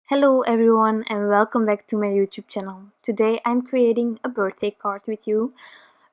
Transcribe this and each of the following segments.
Hello everyone and welcome back to my YouTube channel. Today I'm creating a birthday card with you.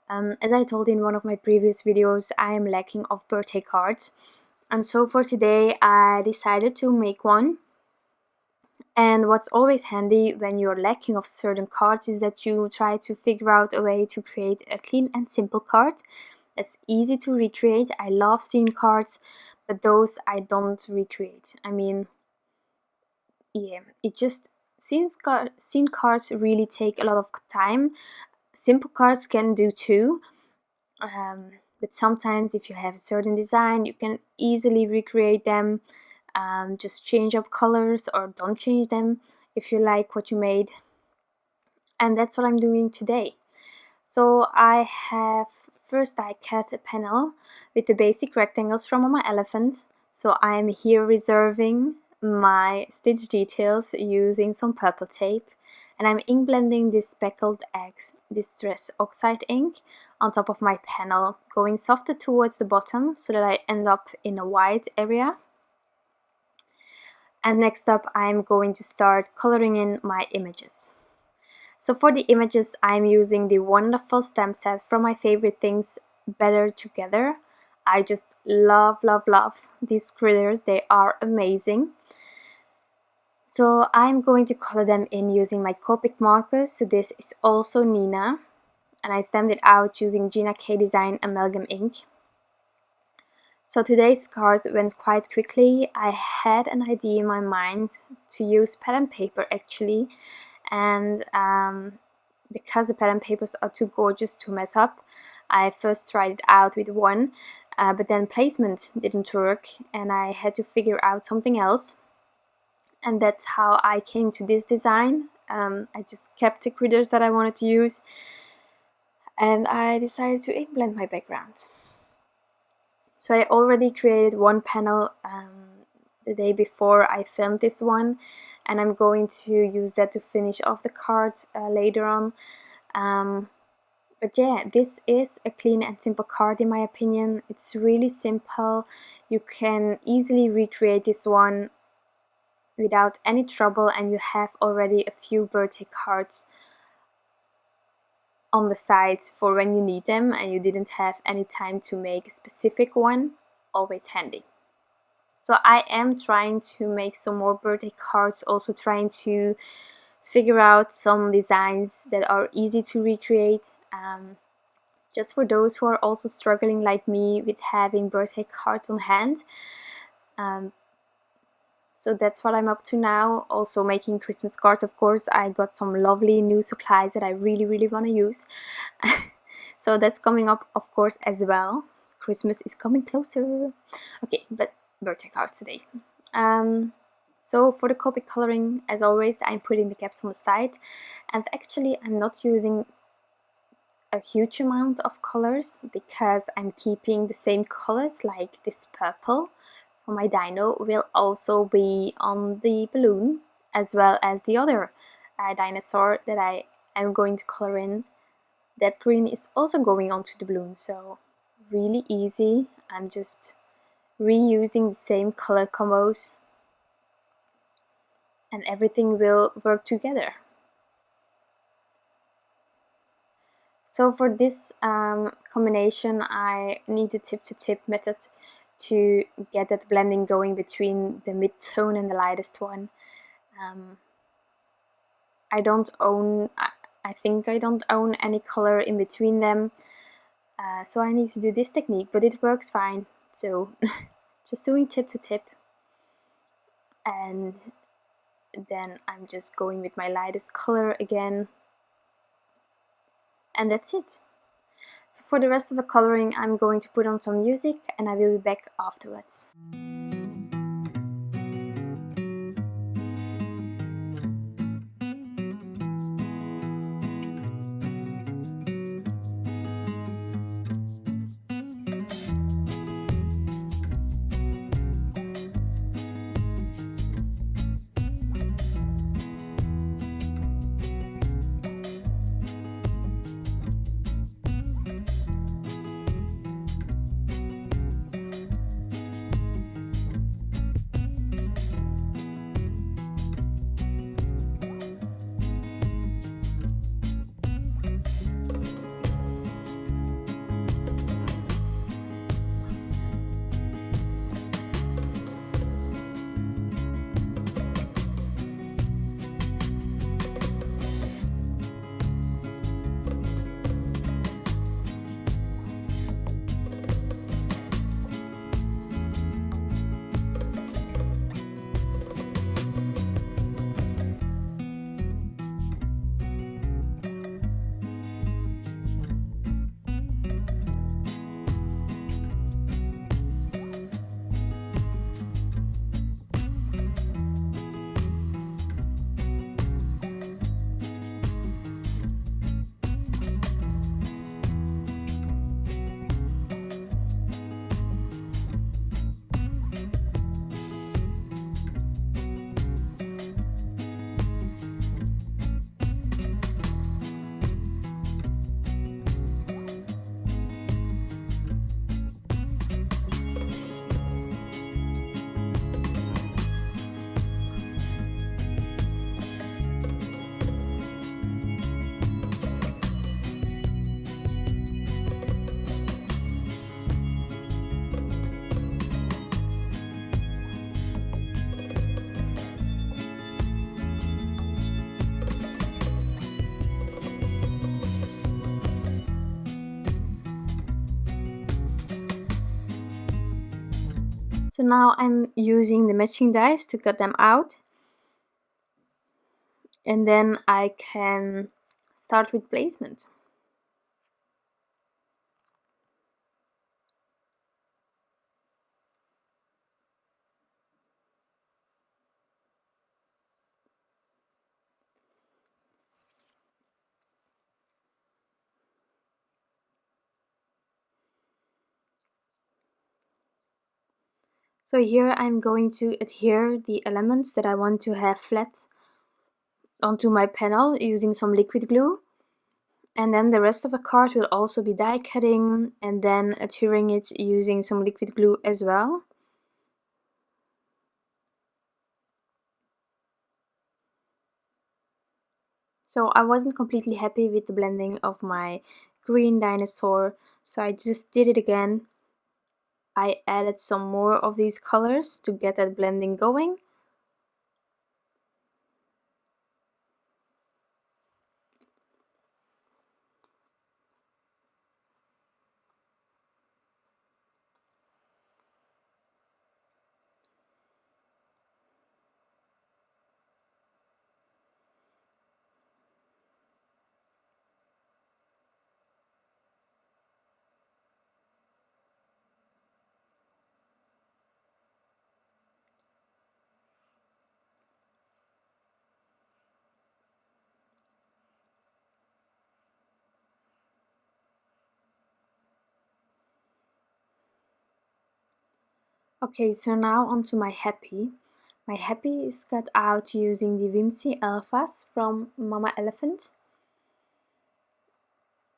As I told in one of my previous videos, I am lacking of birthday cards. And so for today I decided to make one. And what's always handy when you're lacking of certain cards is that you try to figure out a way to create a clean and simple card that's easy to recreate. I love scene cards, but those I don't recreate. Yeah, it just scene cards really take a lot of time. Simple cards can do too, but sometimes if you have a certain design, you can easily recreate them. Just change up colors or don't change them if you like what you made. And that's what I'm doing today. So I cut a panel with the basic rectangles from my elephant. So I am here reserving my stitch details using some purple tape, and I'm ink blending this Speckled X Distress Oxide ink on top of my panel, going softer towards the bottom so that I end up in a white area. And next up I'm going to start coloring in my images. So for the images I'm using the wonderful stamp set from my favorite things, Better Together. I just love these critters, they are amazing. So I'm going to color them in using my Copic markers. So this is also Neenah, and I stamped it out using Gina K Design Amalgam ink. So today's card went quite quickly. I had an idea in my mind to use pen and paper actually, and because the pen and papers are too gorgeous to mess up, I first tried it out with one, but then placement didn't work and I had to figure out something else. And that's how I came to this design. I just kept the critters that I wanted to use, and I decided to ink blend my background. So I already created one panel the day before I filmed this one, and I'm going to use that to finish off the card later on. But yeah, this is a clean and simple card in my opinion. It's really simple. You can easily recreate this one without any trouble, and you have already a few birthday cards on the sides for when you need them and you didn't have any time to make a specific one. Always handy. So I am trying to make some more birthday cards, also trying to figure out some designs that are easy to recreate, just for those who are also struggling like me with having birthday cards on hand. So that's what I'm up to now. Also making Christmas cards, of course. I got some lovely new supplies that I really want to use. So that's coming up, of course, as well. Christmas is coming closer. Okay, but birthday cards today. So for the Copic coloring, as always, I'm putting the caps on the side. And actually, I'm not using a huge amount of colors because I'm keeping the same colors, like this purple for my dino will also be on the balloon, as well as the other dinosaur that I am going to color in. That green is also going onto the balloon, so really easy. I'm just reusing the same color combos and everything will work together. So for this combination I need the tip-to-tip method to get that blending going between the mid-tone and the lightest one. I think I don't own any color in between them, so I need to do this technique, but it works fine. So just doing tip-to-tip, and then I'm just going with my lightest color again, and that's it. So for the rest of the coloring I'm going to put on some music and I will be back afterwards. So now I'm using the matching dies to cut them out, and then I can start with placement. So here I'm going to adhere the elements that I want to have flat onto my panel using some liquid glue. And then the rest of the card will also be die cutting and then adhering it using some liquid glue as well. So I wasn't completely happy with the blending of my green dinosaur, so I just did it again. I added some more of these colors to get that blending going. Okay, so now onto my happy. My happy is cut out using the Whimsy alphas from Mama Elephant.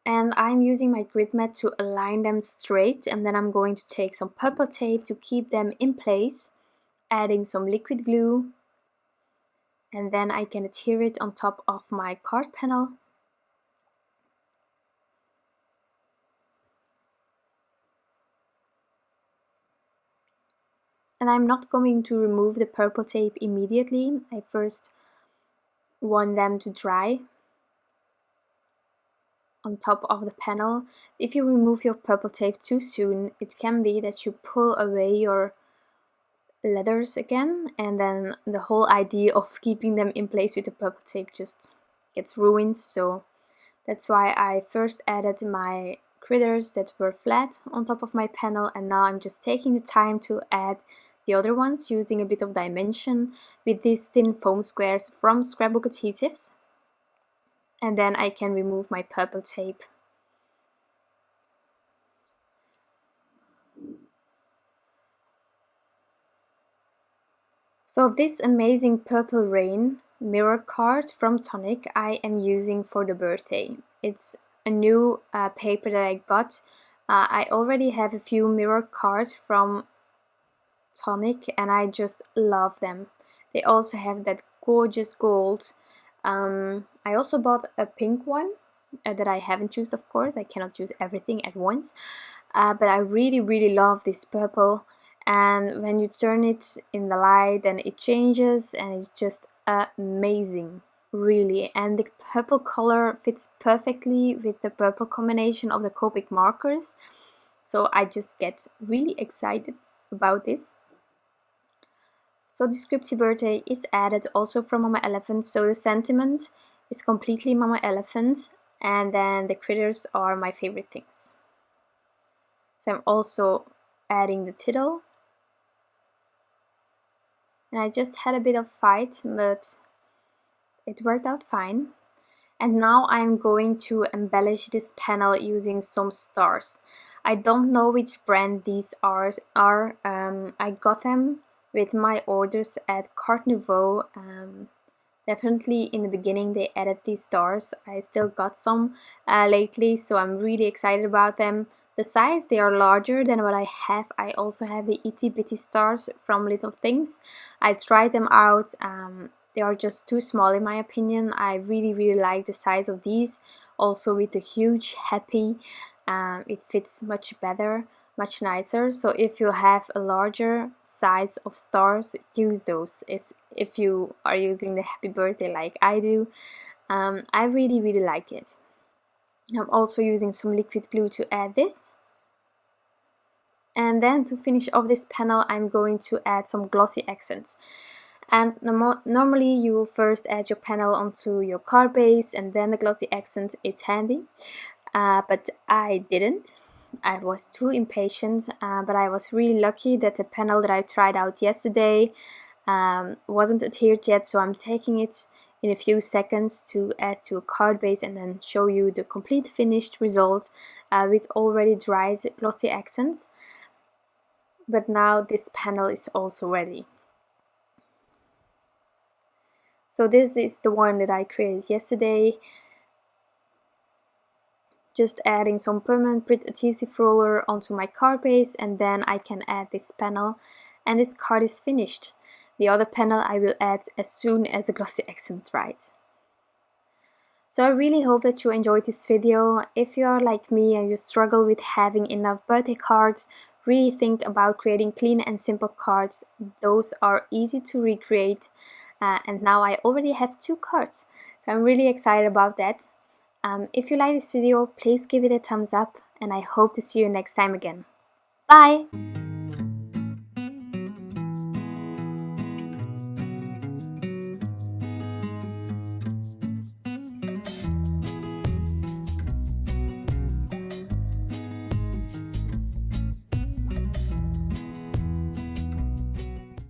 And I'm using my grid mat to align them straight, and then I'm going to take some purple tape to keep them in place, adding some liquid glue, and then I can adhere it on top of my card panel. And I'm not going to remove the purple tape immediately. I first want them to dry on top of the panel. If you remove your purple tape too soon, it can be that you pull away your leathers again, and then the whole idea of keeping them in place with the purple tape just gets ruined. So that's why I first added my critters that were flat on top of my panel, and now I'm just taking the time to add the other ones using a bit of dimension with these thin foam squares from scrapbook adhesives. And then I can remove my purple tape. So this amazing purple rain mirror card from Tonic I am using for the birthday. It's a new paper that I got. I already have a few mirror cards from Tonic and I just love them. They also have that gorgeous gold. I also bought a pink one that I haven't used, of course. I cannot use everything at once. But I really love this purple, and when you turn it in the light then it changes and it's just amazing, really. And the purple color fits perfectly with the purple combination of the Copic markers, so I just get really excited about this. So the Scripty birthday is added also from Mama Elephant, so the sentiment is completely Mama Elephant, and then the critters are my favorite things. So I'm also adding the tittle. And I just had a bit of fight, but it worked out fine. And now I'm going to embellish this panel using some stars. I don't know which brand these are. I got them with my orders at NUVO. Definitely in the beginning they added these stars. I still got some lately, so I'm really excited about them. The size, they are larger than what I have. I also have the itty bitty stars from Little Things. I tried them out. They are just too small in my opinion. I really like the size of these. Also with the huge happy, it fits much better, much nicer. So if you have a larger size of stars, use those. If you are using the happy birthday like I do, I really like it. I'm also using some liquid glue to add this. And then to finish off this panel, I'm going to add some glossy accents. And normally you first add your panel onto your card base and then the glossy accent. It's handy, but I didn't. I was too impatient, but I was really lucky that the panel that I tried out yesterday wasn't adhered yet, so I'm taking it in a few seconds to add to a card base and then show you the complete finished result with already dried glossy accents. But now this panel is also ready. So this is the one that I created yesterday. Just adding some permanent Pritt adhesive roller onto my card base, and then I can add this panel, and this card is finished. The other panel I will add as soon as the glossy accent dries. So I really hope that you enjoyed this video. If you are like me and you struggle with having enough birthday cards, really think about creating clean and simple cards. Those are easy to recreate, and now I already have 2 cards, so I'm really excited about that. If you like this video, please give it a thumbs up, and I hope to see you next time again. Bye!